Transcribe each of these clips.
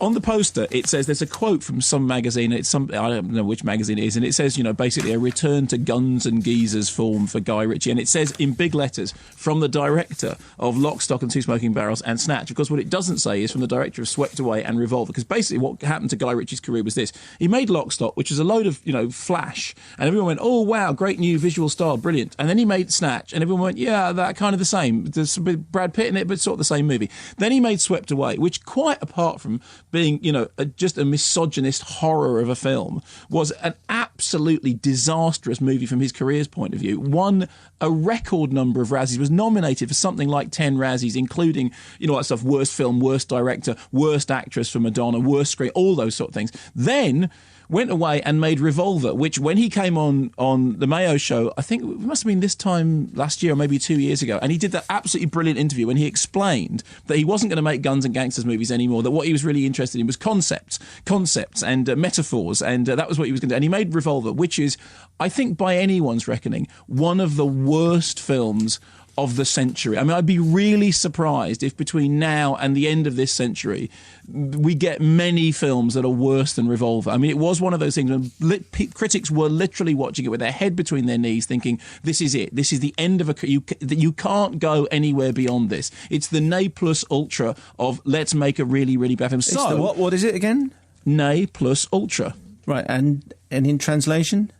on the poster, it says there's a quote from some magazine. I don't know which magazine it is, and it says, basically a return to guns and geezers form for Guy Ritchie, and it says in big letters from the director of Lock, Stock and Two Smoking Barrels and Snatch. Of course, what it doesn't say is from the director of Swept Away and Revolver, because basically what happened to Guy Ritchie's career was this: he made Lock, Stock, which was a load of flash, and everyone went, "Oh wow, great new visual style, brilliant." And then he made Snatch, and everyone went, "Yeah, that kind of the same. There's Brad Pitt in it, but sort of the same movie." Then he made Swept Away, which, quite apart from being, just a misogynist horror of a film, was an absolutely disastrous movie from his career's point of view. Won a record number of Razzies, was nominated for something like 10 Razzies, including, that stuff, worst film, worst director, worst actress for Madonna, worst screen, all those sort of things. Then went away and made Revolver, which when he came on the Mayo show, I think it must have been this time last year or maybe 2 years ago, and he did that absolutely brilliant interview when he explained that he wasn't going to make guns and gangsters movies anymore, that what he was really interested in was concepts and metaphors, and that was what he was going to do. And he made Revolver, which is, I think by anyone's reckoning, one of the worst films of the century. I mean, I'd be really surprised if between now and the end of this century we get many films that are worse than Revolver. I mean, it was one of those things when critics were literally watching it with their head between their knees thinking, this is it. This is the end of you can't go anywhere beyond this. It's the ne plus ultra of let's make a really, really bad film. So, it's the what is it again? Ne plus ultra. Right, and in translation?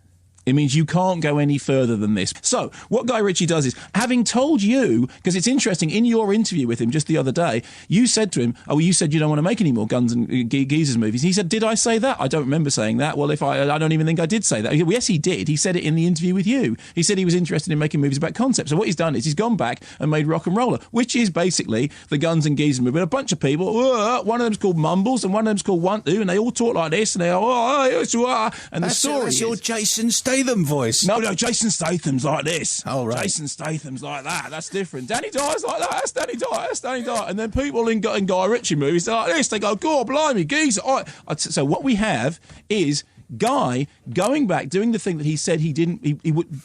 It means you can't go any further than this. So what Guy Ritchie does is, having told you, because it's interesting, in your interview with him just the other day, you said to him, you said you don't want to make any more guns and geezers movies. He said, did I say that? I don't remember saying that. Well, I don't even think I did say that. Yes, he did. He said it in the interview with you. He said he was interested in making movies about concepts. So what he's done is he's gone back and made Rocknrolla, which is basically the guns and geezers movie. A bunch of people, one of them's called Mumbles and one of them's called One Two, and they all talk like this, and they go, and the story is your Jason Statham voice. No, Jason Statham's like this. Oh, right. Jason Statham's like that. That's different. Danny Dyer's like that. That's Danny Dyer. That's Danny Dyer. And then people in Guy Ritchie movies, they're like this. They go, God, blimey, geezer. So what we have is Guy going back, doing the thing that he said he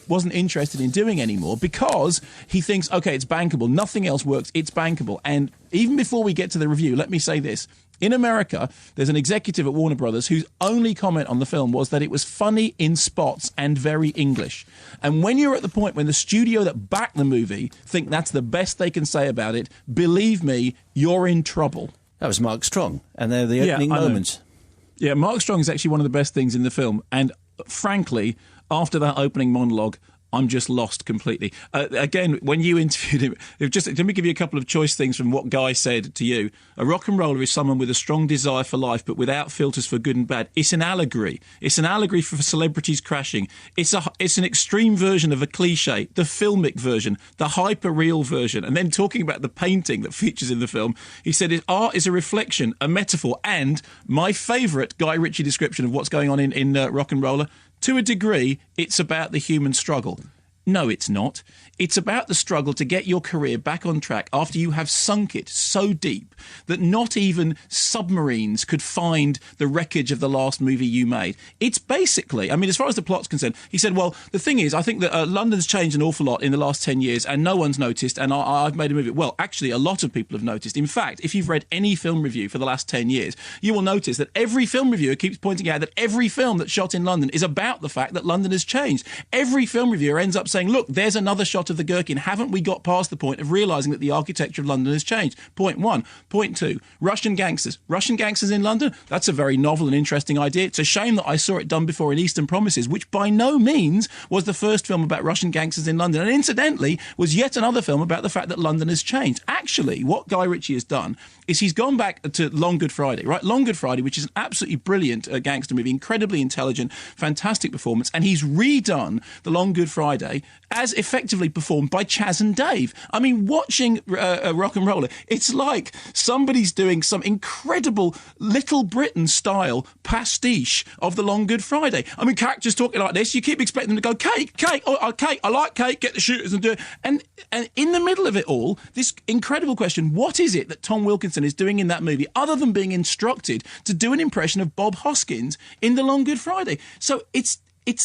wasn't interested in doing anymore, because he thinks, okay, it's bankable. Nothing else works. It's bankable. And even before we get to the review, let me say this. In America, there's an executive at Warner Brothers whose only comment on the film was that it was funny in spots and very English. And when you're at the point when the studio that backed the movie think that's the best they can say about it, believe me, you're in trouble. That was Mark Strong, and they're the opening moments. Yeah, Mark Strong is actually one of the best things in the film. And frankly, after that opening monologue, I'm just lost completely. Again, when you interviewed him, let me give you a couple of choice things from what Guy said to you. A rock'n'roller is someone with a strong desire for life, but without filters for good and bad. It's an allegory. It's an allegory for celebrities crashing. It's an extreme version of a cliche, the filmic version, the hyper-real version. And then talking about the painting that features in the film, he said art is a reflection, a metaphor, and my favourite Guy Ritchie description of what's going on in Rocknrolla, to a degree, it's about the human struggle. No, it's not. It's about the struggle to get your career back on track after you have sunk it so deep that not even submarines could find the wreckage of the last movie you made. It's basically, I mean, as far as the plot's concerned, he said, well, the thing is, I think that London's changed an awful lot in the last 10 years and no one's noticed, and I've made a movie. Well, actually, a lot of people have noticed. In fact, if you've read any film review for the last 10 years, you will notice that every film reviewer keeps pointing out that every film that's shot in London is about the fact that London has changed. Every film reviewer ends up saying, look, there's another shot of the Gherkin. Haven't we got past the point of realising that the architecture of London has changed? Point one. Point two, Russian gangsters. Russian gangsters in London? That's a very novel and interesting idea. It's a shame that I saw it done before in Eastern Promises, which by no means was the first film about Russian gangsters in London, and incidentally was yet another film about the fact that London has changed. Actually, what Guy Ritchie has done is he's gone back to Long Good Friday, right? Long Good Friday, which is an absolutely brilliant gangster movie, incredibly intelligent, fantastic performance, and he's redone the Long Good Friday as effectively performed by Chaz and Dave. I mean, watching Rocknrolla, it's like somebody's doing some incredible Little Britain-style pastiche of the Long Good Friday. I mean, characters talking like this, you keep expecting them to go, cake, cake, cake, I like cake, get the shooters and do it. And in the middle of it all, this incredible question, what is it that Tom Wilkinson is doing in that movie other than being instructed to do an impression of Bob Hoskins in the Long Good Friday? So it's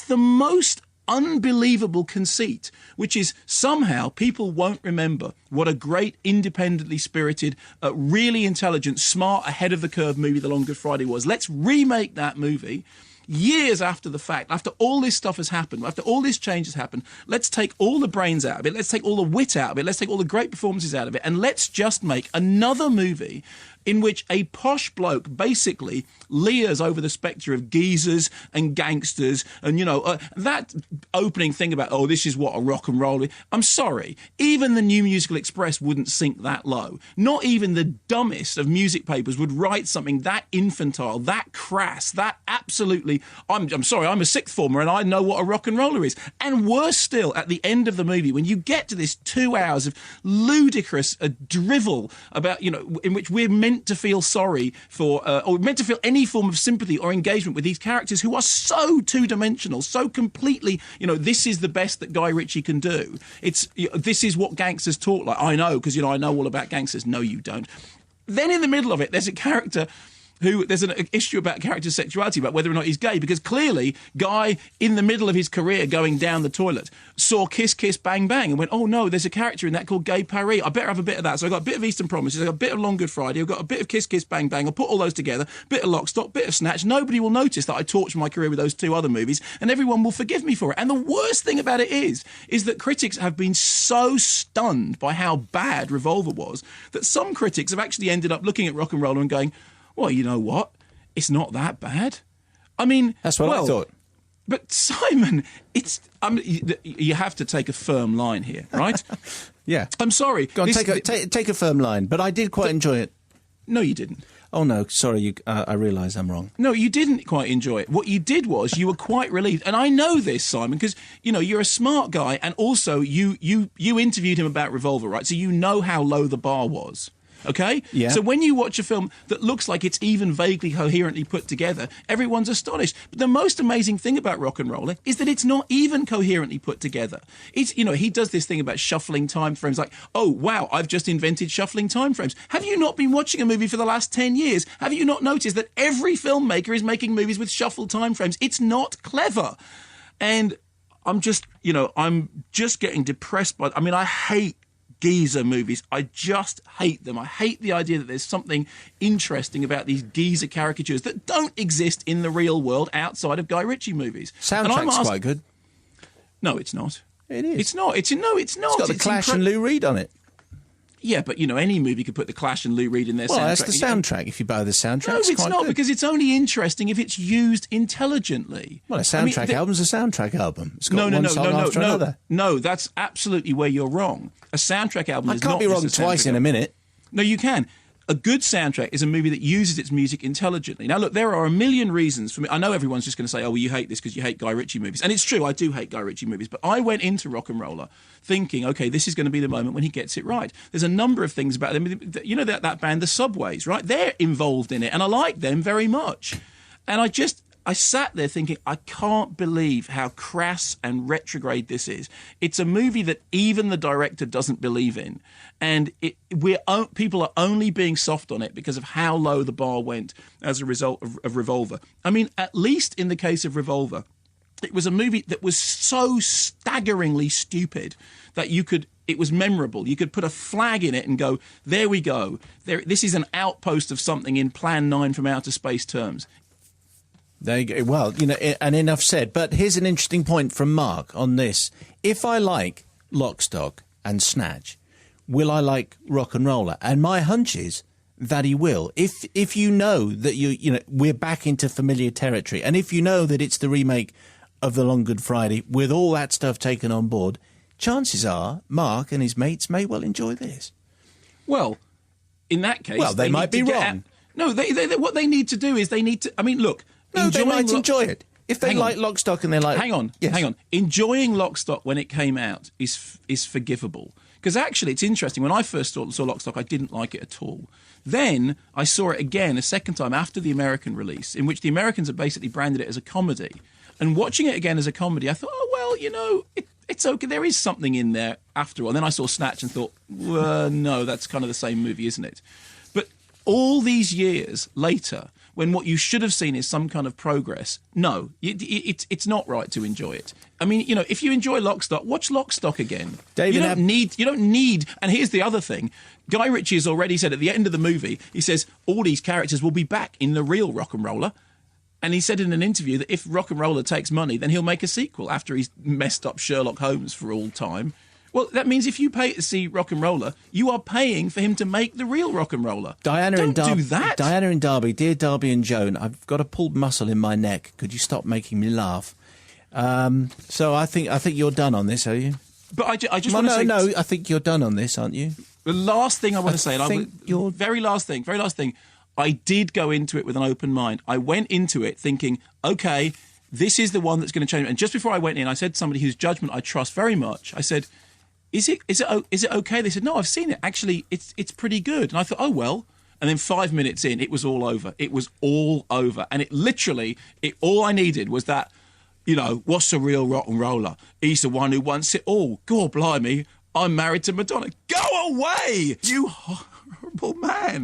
the most unbelievable conceit, which is somehow people won't remember what a great, independently spirited, really intelligent, smart, ahead-of-the-curve movie The Long Good Friday was. Let's remake that movie years after the fact, after all this stuff has happened, after all this change has happened. Let's take all the brains out of it, let's take all the wit out of it, let's take all the great performances out of it, and let's just make another movie in which a posh bloke basically leers over the spectre of geezers and gangsters and, that opening thing about, oh, this is what a rock and roll is. I'm sorry, even the New Musical Express wouldn't sink that low. Not even the dumbest of music papers would write something that infantile, that crass, that absolutely, I'm sorry, I'm a sixth former and I know what a rock and roller is. And worse still, at the end of the movie, when you get to this 2 hours of ludicrous drivel about, in which we're meant to feel sorry for, or meant to feel any form of sympathy or engagement with these characters who are so two-dimensional, so completely, this is the best that Guy Ritchie can do. This is what gangsters talk like. I know, because, I know all about gangsters. No, you don't. Then in the middle of it, there's a character there's an issue about character sexuality, about whether or not he's gay, because clearly Guy, in the middle of his career going down the toilet, saw Kiss Kiss Bang Bang and went, oh no, there's a character in that called Gay Paris. I better have a bit of that. So I got a bit of Eastern Promises, I got a bit of Long Good Friday, I've got a bit of Kiss Kiss Bang Bang, I'll put all those together, bit of Lock, Stock, bit of Snatch. Nobody will notice that I torched my career with those two other movies, and everyone will forgive me for it. And the worst thing about it is that critics have been so stunned by how bad Revolver was that some critics have actually ended up looking at Rocknrolla and going, well, you know what? It's not that bad. I mean, that's what I thought. But Simon, you have to take a firm line here, right? Yeah. I'm sorry. Go on, take a firm line. But I did quite enjoy it. No, you didn't. Oh no, sorry. I realise I'm wrong. No, you didn't quite enjoy it. What you did was you were quite relieved, and I know this, Simon, because you're a smart guy, and also you interviewed him about Revolver, right? So you know how low the bar was. Okay? Yeah. So when you watch a film that looks like it's even vaguely coherently put together, everyone's astonished. But the most amazing thing about Rocknrolla is that it's not even coherently put together. It's, he does this thing about shuffling time frames, like, oh, wow, I've just invented shuffling time frames. Have you not been watching a movie for the last 10 years? Have you not noticed that every filmmaker is making movies with shuffled time frames? It's not clever. And I'm just getting depressed by, I hate geezer movies. I just hate them. I hate the idea that there's something interesting about these geezer caricatures that don't exist in the real world outside of Guy Ritchie movies. Soundtrack's quite good. No, it's not. It is. It's not. It's not. It's got the Clash and Lou Reed on it. Yeah, but any movie could put the Clash and Lou Reed in their soundtrack. Well, that's the soundtrack. If you buy the soundtrack, no, it's not, because it's only interesting if it's used intelligently. Well, a soundtrack album's a soundtrack album. It's got one song after another. No, that's absolutely where you're wrong. A soundtrack album is not. I can't be wrong twice in a minute. No, you can. A good soundtrack is a movie that uses its music intelligently. Now, look, there are a million reasons for me. I know everyone's just going to say, oh, well, you hate this because you hate Guy Ritchie movies. And it's true, I do hate Guy Ritchie movies. But I went into Rocknrolla thinking, OK, this is going to be the moment when he gets it right. There's a number of things about them. That band, The Subways, right? They're involved in it. And I like them very much. And I sat there thinking, I can't believe how crass and retrograde this is. It's a movie that even the director doesn't believe in. And people are only being soft on it because of how low the bar went as a result of Revolver. At least in the case of Revolver, it was a movie that was so staggeringly stupid that it was memorable. You could put a flag in it and go, there we go. This is an outpost of something in Plan 9 from outer space terms. There you go. Well, and enough said. But here's an interesting point from Mark on this. If I like Lock, Stock and Snatch, will I like Rocknrolla? And my hunch is that he will. If you know that we're back into familiar territory, and if you know that it's the remake of The Long Good Friday with all that stuff taken on board, chances are Mark and his mates may well enjoy this. Well, in that case, they might be wrong. No, what they need to do is look. No, they might enjoy it. If they like Lock, Stock and they like... Hang on. Enjoying Lock, Stock when it came out is forgivable. Because actually, it's interesting. When I first saw Lock, Stock, I didn't like it at all. Then I saw it again a second time after the American release, in which the Americans have basically branded it as a comedy. And watching it again as a comedy, I thought, oh, well, it's okay. There is something in there after all. And then I saw Snatch and thought, well, no, that's kind of the same movie, isn't it? But all these years later, when what you should have seen is some kind of progress, no, it's not right to enjoy it. I mean, you know, if you enjoy Lock, Stock, watch Lock, Stock again. David, you don't need, and here's the other thing. Guy Ritchie has already said at the end of the movie, he says, all these characters will be back in the real Rock'n'Roller. And he said in an interview that if Rock'n'Roller takes money, then he'll make a sequel after he's messed up Sherlock Holmes for all time. Well, that means if you pay to see Rock'n'Roller, you are paying for him to make the real Rock'n'Roller. Don't do that. Diana and Darby, dear Darby and Joan, I've got a pulled muscle in my neck. Could you stop making me laugh? So I think you're done on this, are you? But I just want to say... No, I think you're done on this, aren't you? The last thing I want to say... Very last thing. I did go into it with an open mind. I went into it thinking, OK, this is the one that's going to change. And just before I went in, I said to somebody whose judgment I trust very much, I said... Is it okay? They said, no, I've seen it. Actually, it's pretty good. And I thought, oh, well. And then 5 minutes in, it was all over. It was all over. And all I needed was that, you know, what's the real Rock'n'Roller? He's the one who wants it all. God blimey, I'm married to Madonna. Go away, you horrible man.